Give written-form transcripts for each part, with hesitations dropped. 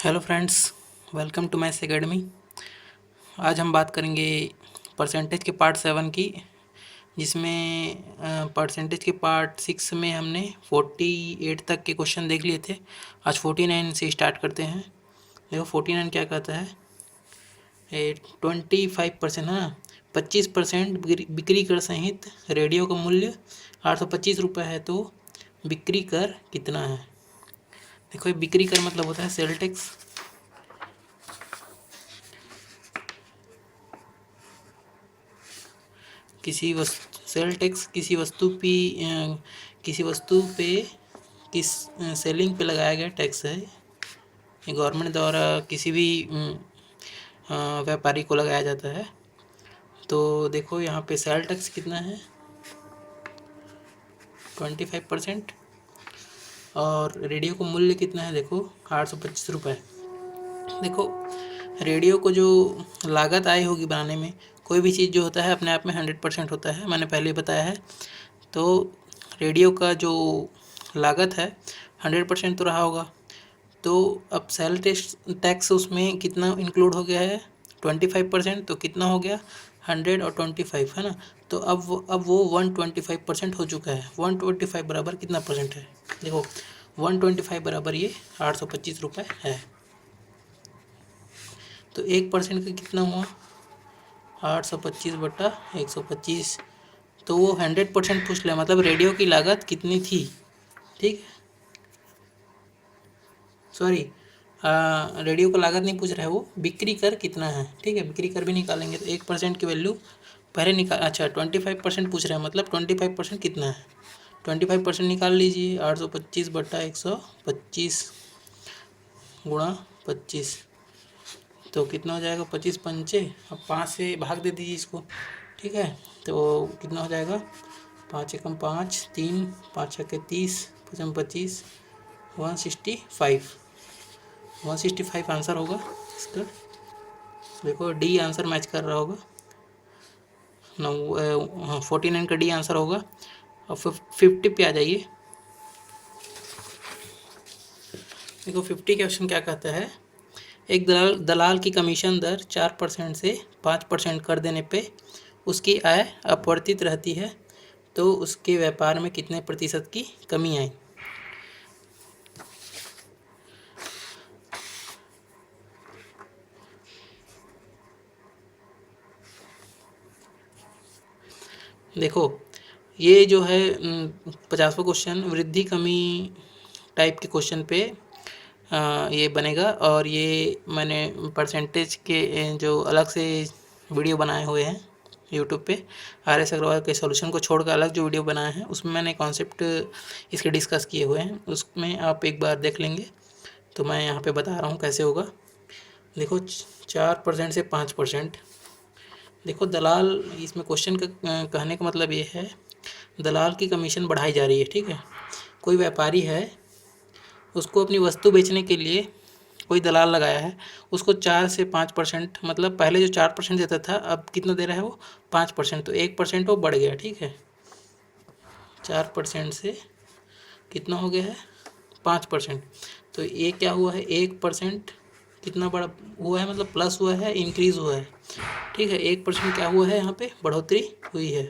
Hello friends, welcome to maths academy. आज हम बात करेंगे परसेंटेज के पार्ट 7 की, जिसमें परसेंटेज के पार्ट 6 में हमने 48 तक के क्वेश्चन देख लिए थे। आज 49 से स्टार्ट करते हैं। देखो 49 क्या कहता है, 25% है ना, 25% बिक्री कर सहित रेडियो का मूल्य 825 रुपये है, तो बिक्री कर कितना है। देखो ये बिक्री कर मतलब होता है सेल टैक्स। सेल टैक्स किसी वस्तु पे किस सेलिंग पे लगाया गया टैक्स है। ये गवर्नमेंट द्वारा किसी भी व्यापारी को लगाया जाता है। तो देखो यहाँ पे सेल टैक्स कितना है, 25%। और रेडियो का मूल्य कितना है, देखो 825 रुपये। देखो रेडियो को जो लागत आई होगी बनाने में, कोई भी चीज़ जो होता है अपने आप में 100% होता है, मैंने पहले बताया है। तो रेडियो का जो लागत है 100% तो रहा होगा। तो अब सेल टैक्स उसमें कितना इंक्लूड हो गया है, 25%। तो कितना हो गया, 100 और 25 है ना। तो अब वो 125% हो चुका है। 125 बराबर कितना परसेंट है, देखो 125 बराबर ये 825 रुपये है। तो 1% का कितना हुआ, 825 बटा 125। तो वो 100% पूछ लिया, मतलब रेडियो की लागत कितनी थी। ठीक है, सॉरी, रेडियो का लागत नहीं पूछ रहा है, वो बिक्री कर कितना है। ठीक है, बिक्री कर भी निकालेंगे तो 1% की वैल्यू पहले निकाल, अच्छा 25% पूछ रहा है, मतलब 25% कितना है। 25% निकाल लीजिए, 825 बटा 125 गुणा 25, तो कितना हो जाएगा, 25 पंचे, अब 5 से भाग दे दीजिए इसको। ठीक है, तो कितना हो जाएगा, 5 एकम 5, 3, 5 छक्के 30, 5 25, 165 आंसर होगा इसका। देखो डी आंसर मैच कर रहा होगा, 49 का डी आंसर होगा। और 50 पे आ जाइए। देखो 50 का ऑप्शन क्या कहता है, एक दलाल की कमीशन दर 4% से 5% कर देने पे उसकी आय अपवर्तित रहती है, तो उसके व्यापार में कितने प्रतिशत की कमी आई। देखो ये जो है 50वां क्वेश्चन वृद्धि कमी टाइप के क्वेश्चन पे ये बनेगा। और ये मैंने परसेंटेज के जो अलग से वीडियो बनाए हुए हैं यूट्यूब पे, RS अग्रवाल के सॉल्यूशन को छोड़कर अलग जो वीडियो बनाए हैं उसमें मैंने कॉन्सेप्ट इसके डिस्कस किए हुए हैं, उसमें आप एक बार देख लेंगे। तो मैं यहाँ पे बता रहा हूँ कैसे होगा। देखो 4% से 5%। देखो दलाल, इसमें क्वेश्चन का कहने का मतलब ये है, दलाल की कमीशन बढ़ाई जा रही है। ठीक है, कोई व्यापारी है, उसको अपनी वस्तु बेचने के लिए कोई दलाल लगाया है, उसको 4 से 5%, मतलब पहले जो 4% देता था अब कितना दे रहा है वो 5%, तो 1% वो बढ़ गया। ठीक है, 4% से कितना हो गया है 5%। तो ये क्या हुआ है, 1% कितना बड़ा हुआ है, मतलब प्लस हुआ है, इंक्रीज़ हुआ है। ठीक है, 1% क्या हुआ है, यहाँ पे बढ़ोतरी हुई है।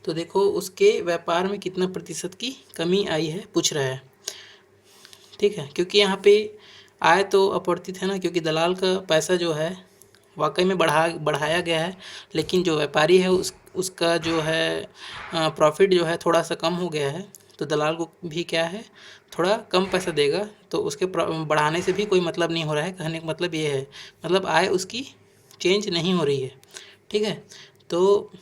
तो देखो उसके व्यापार में कितना प्रतिशत की कमी आई है पूछ रहा है। ठीक है, क्योंकि यहाँ पे आय तो अपवर्तित है ना, क्योंकि दलाल का पैसा जो है वाकई में बढ़ाया गया है, लेकिन जो व्यापारी है उसका जो है प्रॉफिट जो है थोड़ा सा कम हो गया है। तो दलाल को भी क्या है, थोड़ा कम पैसा देगा, तो उसके बढ़ाने से भी कोई मतलब नहीं हो रहा है। कहने का मतलब ये है, मतलब आय उसकी चेंज नहीं हो रही है। ठीक है, तो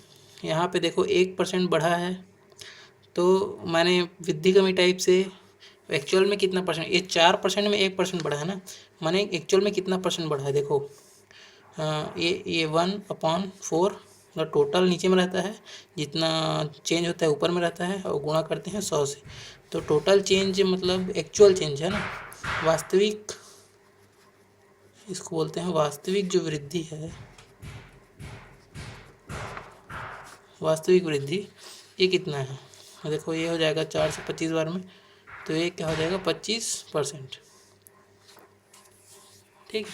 यहाँ पे देखो 1% बढ़ा है, तो मैंने वृद्धि कमी टाइप से एक्चुअल में कितना परसेंट, ये 4% में 1% बढ़ा है ना, मैंने एक्चुअल में कितना परसेंट बढ़ा है। देखो ये 1/4 मतलब टोटल नीचे में रहता है, जितना चेंज होता है ऊपर में रहता है, और गुणा करते हैं 100 से। तो टोटल चेंज मतलब एक्चुअल चेंज है ना, वास्तविक, इसको बोलते हैं वास्तविक जो वृद्धि है, वास्तविक वृद्धि ये कितना है। देखो ये हो जाएगा 4 से 25 बार में, तो ये क्या हो जाएगा 25%। ठीक है।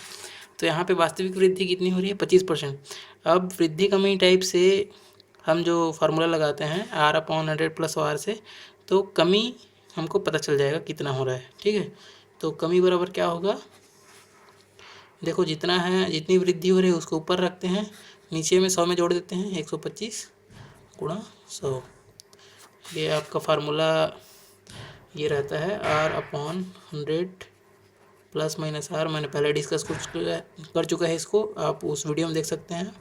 तो यहाँ पे वास्तविक वृद्धि कितनी हो रही है 25%। अब वृद्धि कमी टाइप से हम जो फार्मूला लगाते हैं R/100 प्लस R से, तो कमी हमको पता चल जाएगा कितना हो रहा है। ठीक है, तो कमी बराबर क्या होगा, देखो जितना है, जितनी वृद्धि हो रही है उसको ऊपर रखते हैं, नीचे में 100 में जोड़ देते हैं, 125 गुणा 100। ये आपका फार्मूला ये रहता है R/100 प्लस माइनस R। मैंने पहले डिस्कस कर चुका है इसको, आप उस वीडियो में देख सकते हैं।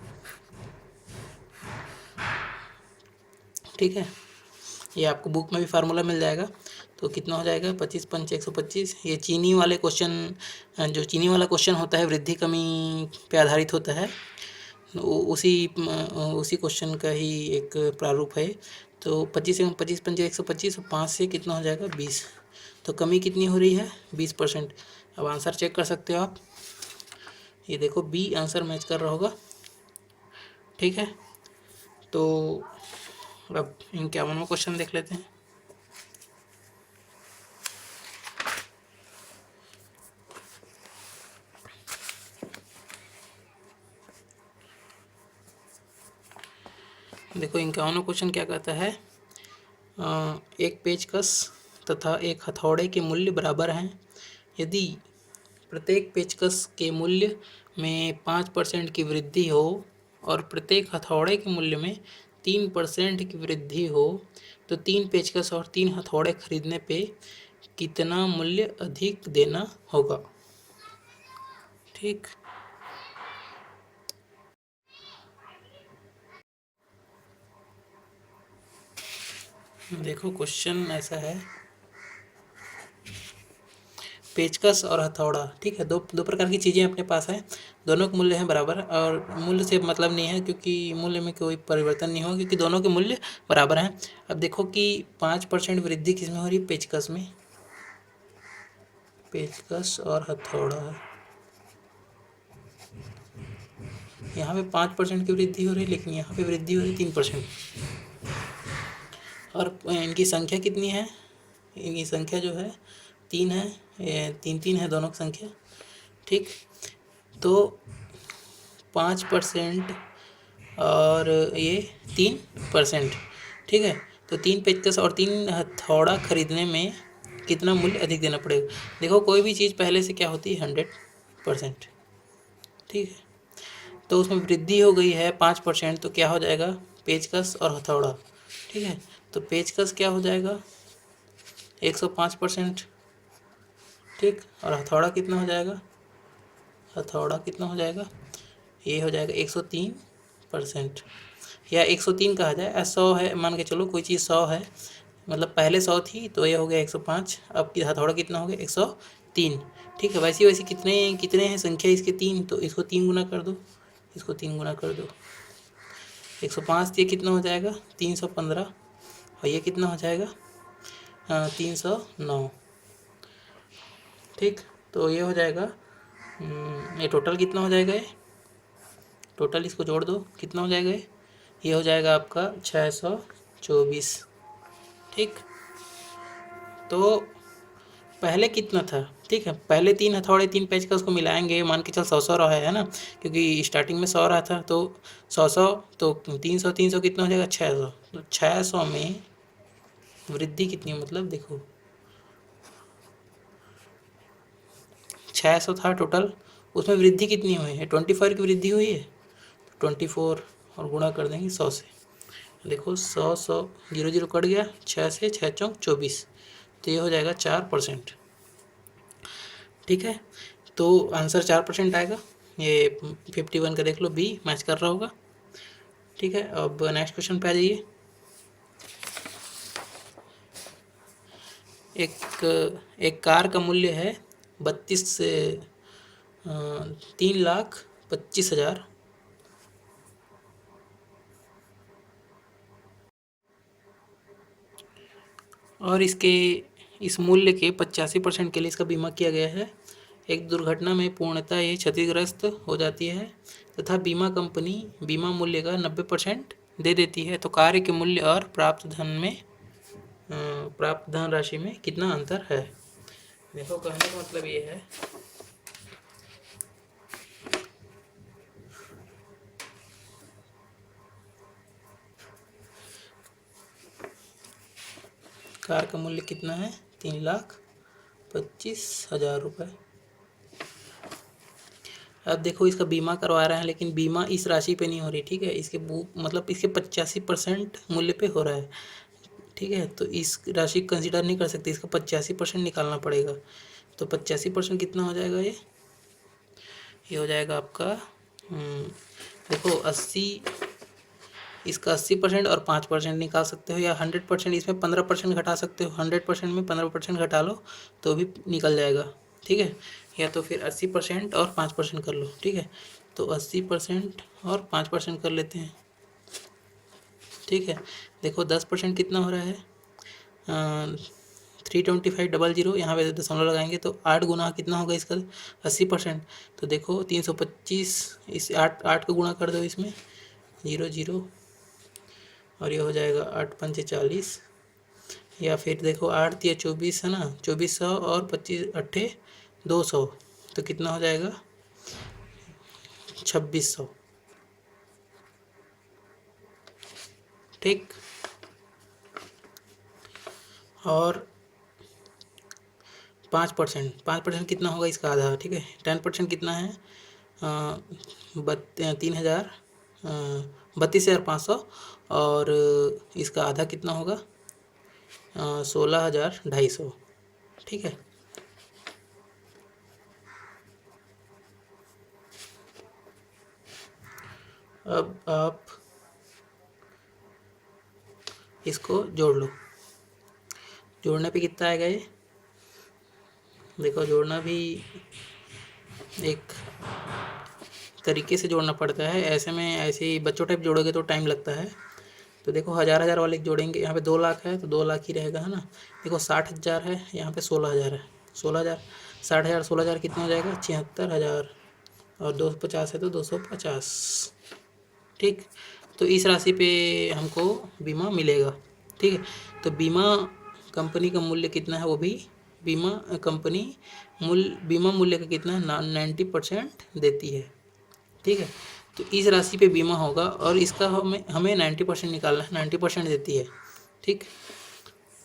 ठीक है, ये आपको बुक में भी फार्मूला मिल जाएगा। तो कितना हो जाएगा 25 पंच 125। ये चीनी वाले क्वेश्चन, जो चीनी वाला क्वेश्चन होता है वृद्धि कमी पे आधारित होता है, उसी क्वेश्चन का ही एक प्रारूप है। तो 25 पंच 125, 5 से कितना हो जाएगा 20। तो कमी कितनी हो रही है 20%। अब आंसर चेक कर सकते हो आप, ये देखो बी आंसर मैच कर रहा होगा। ठीक है, तो अब 51वां क्वेश्चन देख लेते हैं। देखो 51वां क्वेश्चन क्या कहता है, एक पेचकस तथा एक हथौड़े के मूल्य बराबर हैं। यदि प्रत्येक पेचकस के मूल्य में 5% की वृद्धि हो और प्रत्येक हथौड़े के मूल्य में 3% की वृद्धि हो, तो 3 पेचकस और 3 हथौड़े खरीदने पे कितना मूल्य अधिक देना होगा। ठीक, देखो क्वेश्चन ऐसा है, पेचकस और हथौड़ा। ठीक है, दो प्रकार की चीज़ें अपने पास हैं, दोनों के मूल्य हैं बराबर, और मूल्य से मतलब नहीं है क्योंकि मूल्य में कोई परिवर्तन नहीं होगा क्योंकि दोनों के मूल्य बराबर हैं। अब देखो कि 5% वृद्धि किस में हो रही है, पेचकस में। पेचकस और हथौड़ा, यहाँ पे 5% की वृद्धि हो रही है, लेकिन यहाँ पे वृद्धि हो रही है 3%। और इनकी संख्या कितनी है, इनकी संख्या जो है 3 है, 3 है दोनों की संख्या। ठीक, तो 5% और ये 3%। ठीक है, तो 3 पेचकस और 3 हथौड़ा खरीदने में कितना मूल्य अधिक देना पड़ेगा। देखो कोई भी चीज़ पहले से क्या होती है 100%। ठीक है, तो उसमें वृद्धि हो गई है 5%, तो क्या हो जाएगा पेचकस और हथौड़ा। ठीक है, तो पेचकस क्या हो जाएगा 105%। ठीक, और हथौड़ा कितना हो जाएगा, हथौड़ा कितना हो जाएगा, ये हो जाएगा 103%, या 103 कहा जाए। 100 है, मान के चलो कोई चीज़ 100 है, मतलब पहले 100 थी तो ये हो गया 105। अब की हथौड़ा कितना हो गया 103। ठीक है, वैसी वैसी कितने हैं संख्या इसके 3, तो इसको 3 गुना कर दो, इसको 3 गुना कर दो। 105 ये कितना हो जाएगा 315, और ये कितना हो जाएगा 309। ठीक, तो ये हो जाएगा, ये टोटल कितना हो जाएगा, ये टोटल इसको जोड़ दो कितना हो जाएगा, ये हो जाएगा आपका 624। ठीक, तो पहले कितना था। ठीक है, पहले 3 हथौड़े 3 पेचकस को मिलाएंगे, मान के चल 100 रहा है ना, क्योंकि स्टार्टिंग में 100 रहा था, तो 100 तो 300 कितना हो जाएगा 600। तो 600 में वृद्धि कितनी है, मतलब देखो 600 था टोटल, उसमें वृद्धि कितनी हुई है 24 की वृद्धि हुई है, 24 और गुणा कर देंगे 100 से। देखो 100 0 0 कट गया, 6 से 6 चौक 24, तो ये हो जाएगा 4%। ठीक है, तो आंसर 4% आएगा। ये 51 का देख लो, बी मैच कर रहा होगा। ठीक है, अब नेक्स्ट क्वेश्चन पे आ जाइए। एक कार का मूल्य है 3,25,000, और इस मूल्य के 85% के लिए इसका बीमा किया गया है। एक दुर्घटना में पूर्णतः ये क्षतिग्रस्त हो जाती है तथा बीमा कंपनी बीमा मूल्य का 90% दे देती है, तो कार्य के मूल्य और प्राप्त धन राशि में कितना अंतर है। देखो कहने का मतलब ये है कार का मूल्य कितना है? 3,25,000 रुपये। अब देखो इसका बीमा करवा रहे हैं, लेकिन बीमा इस राशि पे नहीं हो रही, ठीक है, इसके मतलब इसके 85% मूल्य पे हो रहा है, ठीक है, तो इस राशि कंसिडर नहीं कर सकते, इसका 85% निकालना पड़ेगा। तो 85% कितना हो जाएगा? ये हो जाएगा आपका देखो 80, इसका 80% और 5% निकाल सकते हो, या 100% इसमें 15% घटा सकते हो, 100% में 15% घटा लो तो भी निकल जाएगा, ठीक है, या तो फिर 80% और 5% कर लो, ठीक है, तो 80% और 5% कर लेते हैं, ठीक है। देखो 10% कितना हो रहा है? 325,000, यहाँ पे दशमलव लगाएंगे तो 8 गुना कितना होगा इसका? 80%। तो देखो 325, इस 8 को गुणा कर दो इसमें, 0 0, और ये हो जाएगा 8 पंचे 40, या फिर देखो 8 तिया 24 है ना, 2400 और 25 अट्ठे 200, तो कितना हो जाएगा? 2600, ठीक। और 5% कितना होगा इसका? आधा, ठीक है। 10% कितना है? 32,500, और इसका आधा कितना होगा? 16,250, ठीक है। अब आप इसको जोड़ लो, जोड़ने पे कितना आएगा? ये देखो जोड़ना भी एक तरीके से जोड़ना पड़ता है, ऐसे में ऐसे ही बच्चों टाइप जोड़ोगे तो टाइम लगता है। तो देखो 1000 वाले जोड़ेंगे, यहाँ पे 2 लाख है तो 2 लाख ही रहेगा, है ना। देखो 60,000 है, यहाँ पे 16,000 है, 16,000, 60,000 16,000 कितना हो जाएगा? 76,000, और 250 है तो 250, ठीक। तो इस राशि पे हमको बीमा मिलेगा, ठीक है। तो बीमा कंपनी का मूल्य कितना है? वो भी बीमा कंपनी बीमा मूल्य का कितना है? 90% देती है, ठीक है। तो इस राशि पे बीमा होगा, और इसका हमें 90% निकालना है, 90% देती है, ठीक,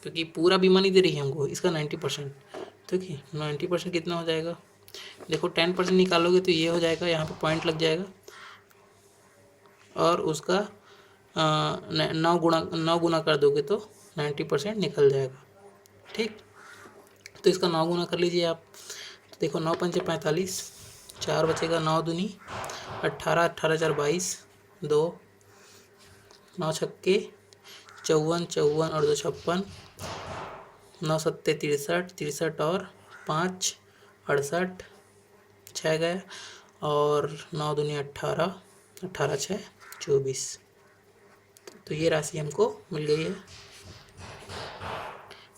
क्योंकि पूरा बीमा नहीं दे रही है हमको, इसका 90%, ठीक है। 90% कितना हो जाएगा? देखो 10% निकालोगे तो ये हो जाएगा, यहाँ पे पॉइंट लग जाएगा, और उसका 9 गुना कर दोगे तो 90% निकल जाएगा, ठीक। तो इसका 9 गुना कर लीजिए आप, तो देखो 9 पंचे 45, 4 बचेगा, 9 दूनी 18, 18 4 22, 2 9 छक्के 54, 54 और 2 56, 9 सत्ते 63, 63 और 5 68, 6 गया, और 9 दूनी 18, 18 6 24। तो ये राशि हमको मिल गई है।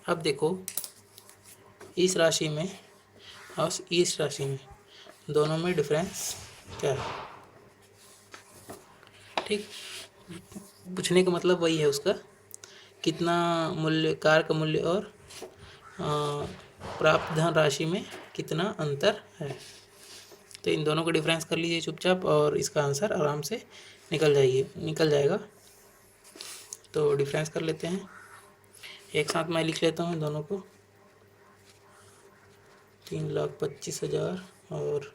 अब देखो इस राशि में और इस राशि में दोनों में डिफरेंस क्या है, ठीक। पूछने का मतलब वही है उसका, कितना मूल्य, कार का मूल्य और प्राप्त धन राशि में कितना अंतर है। तो इन दोनों का डिफरेंस कर लीजिए चुपचाप, और इसका आंसर आराम से निकल जाएगा। तो डिफरेंस कर लेते हैं, एक साथ मैं लिख लेता हूँ दोनों को, 3,25,000 और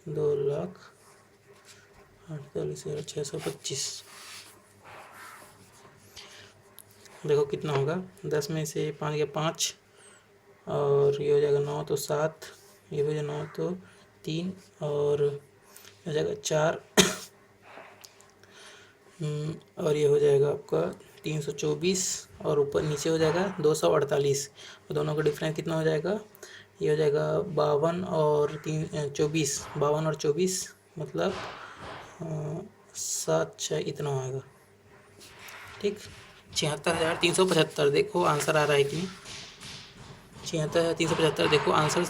2,48,625। देखो कितना होगा, 10 में से 5 गया 5, और ये हो जाएगा 9 तो 7, ये हो जाएगा 9 तो 3, और हो जाएगा 4 और ये हो जाएगा आपका 324, और ऊपर नीचे हो जाएगा 248, और दोनों का डिफरेंस कितना हो जाएगा? ये हो जाएगा 52 और 24, 52 और 24, मतलब 7 6 इतना होगा, ठीक। 76,375, देखो आंसर आ रहा है कि नहीं? 76,375, देखो आंसर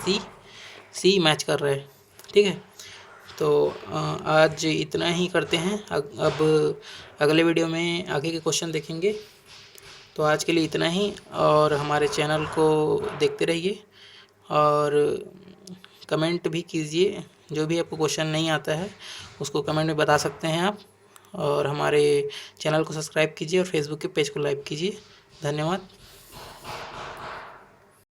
सी मैच कर रहा है, ठीक है। तो आज इतना ही करते हैं, अब अगले वीडियो में आगे के क्वेश्चन देखेंगे। तो आज के लिए इतना ही, और हमारे चैनल को देखते रहिए, और कमेंट भी कीजिए, जो भी आपको क्वेश्चन नहीं आता है उसको कमेंट में बता सकते हैं आप, और हमारे चैनल को सब्सक्राइब कीजिए और फेसबुक के पेज को लाइक कीजिए। धन्यवाद।